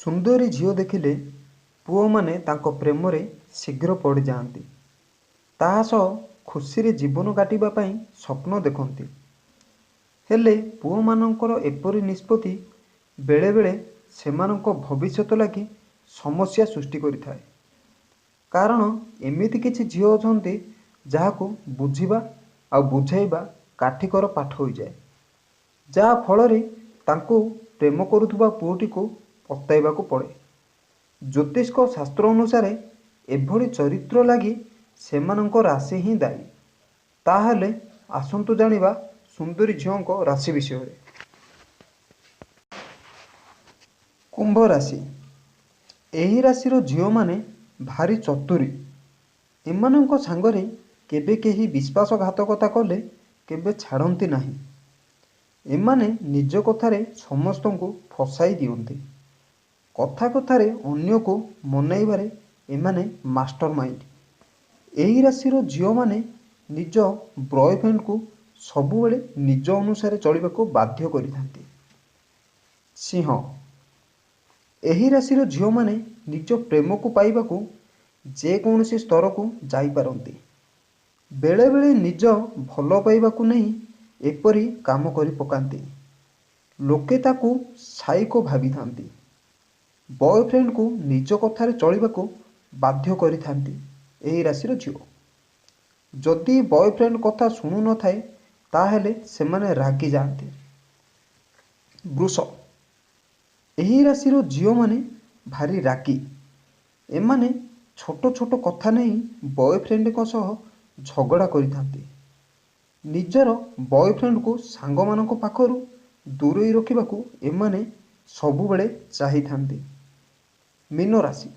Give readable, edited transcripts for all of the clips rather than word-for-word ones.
ସୁନ୍ଦରୀ ଝିଅ ଦେଖିଲେ ପୁଅମାନେ ତାଙ୍କ ପ୍ରେମରେ ଶୀଘ୍ର ପଡ଼ିଯାଆନ୍ତି। ତାହା ସହ ଖୁସିରେ ଜୀବନ କାଟିବା ପାଇଁ ସ୍ୱପ୍ନ ଦେଖନ୍ତି। ହେଲେ ପୁଅମାନଙ୍କର ଏପରି ନିଷ୍ପତ୍ତି ବେଳେବେଳେ ସେମାନଙ୍କ ଭବିଷ୍ୟତ ଲାଗି ସମସ୍ୟା ସୃଷ୍ଟି କରିଥାଏ। କାରଣ ଏମିତି କିଛି ଝିଅ ଅଛନ୍ତି ଯାହାକୁ ବୁଝିବା ଆଉ ବୁଝାଇବା କାଠିକର ପାଠ ହୋଇଯାଏ, ଯାହା ଫଳରେ ତାଙ୍କୁ ପ୍ରେମ କରୁଥିବା ପୁଅଟିକୁ ପସ୍ତାଇବାକୁ ପଡ଼େ। ଜ୍ୟୋତିଷ ଶାସ୍ତ୍ର ଅନୁସାରେ ଏଭଳି ଚରିତ୍ର ଲାଗି ସେମାନଙ୍କ ରାଶି ହିଁ ଦାୟୀ। ତାହେଲେ ଆସନ୍ତୁ ଜାଣିବା ସୁନ୍ଦରୀ ଝିଅଙ୍କ ରାଶି ବିଷୟରେ। କୁମ୍ଭ ରାଶି। ଏହି ରାଶିର ଝିଅମାନେ ଭାରି ଚତୁରୀ। ଏମାନଙ୍କ ସାଙ୍ଗରେ କେବେ କେହି ବିଶ୍ୱାସଘାତକତା କଲେ କେବେ ଛାଡ଼ନ୍ତି ନାହିଁ। ଏମାନେ ନିଜ କଥାରେ ସମସ୍ତଙ୍କୁ ଫସାଇ ଦିଅନ୍ତି। କଥା କଥାରେ ଅନ୍ୟକୁ ମନାଇବାରେ ଏମାନେ ମାଷ୍ଟର ମାଇଣ୍ଡ। ଏହି ରାଶିର ଝିଅମାନେ ନିଜ ବୟଫ୍ରେଣ୍ଡକୁ ସବୁବେଳେ ନିଜ ଅନୁସାରେ ଚଳିବାକୁ ବାଧ୍ୟ କରିଥାନ୍ତି। ସିଂହ। ଏହି ରାଶିର ଝିଅମାନେ ନିଜ ପ୍ରେମକୁ ପାଇବାକୁ ଯେକୌଣସି ସ୍ତରକୁ ଯାଇପାରନ୍ତି। ବେଳେବେଳେ ନିଜ ଭଲ ପାଇବାକୁ ନେଇ ଏପରି କାମ କରି ପକାନ୍ତି। ଲୋକେ ତାକୁ ସାଇକୋ ଭାବିଥାନ୍ତି। ବୟଫ୍ରେଣ୍ଡକୁ ନିଜ କଥାରେ ଚଳିବାକୁ ବାଧ୍ୟ କରିଥାନ୍ତି ଏହି ରାଶିର ଝିଅ। ଯଦି ବୟଫ୍ରେଣ୍ଡ କଥା ଶୁଣୁନଥାଏ ତାହେଲେ ସେମାନେ ରାଗିଯାଆନ୍ତି। ବୃଷ। ଏହି ରାଶିର ଝିଅମାନେ ଭାରି ରାଗି। ଏମାନେ ଛୋଟ ଛୋଟ କଥା ନେଇ ବୟଫ୍ରେଣ୍ଡଙ୍କ ସହ ଝଗଡ଼ା କରିଥାନ୍ତି। ନିଜର ବୟଫ୍ରେଣ୍ଡକୁ ସାଙ୍ଗମାନଙ୍କ ପାଖରୁ ଦୂରେଇ ରଖିବାକୁ ଏମାନେ ସବୁବେଳେ ଚାହିଁଥାନ୍ତି। ମୀନ ରାଶି।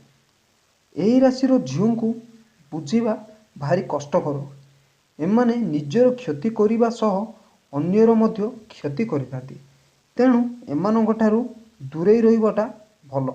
ଏହି ରାଶିର ଝିଅଙ୍କୁ ବୁଝିବା ଭାରି କଷ୍ଟକର। ଏମାନେ ନିଜର କ୍ଷତି କରିବା ସହ ଅନ୍ୟର ମଧ୍ୟ କ୍ଷତି କରିଥାନ୍ତି। ତେଣୁ ଏମାନଙ୍କ ଠାରୁ ଦୂରେଇ ରହିବାଟା ଭଲ।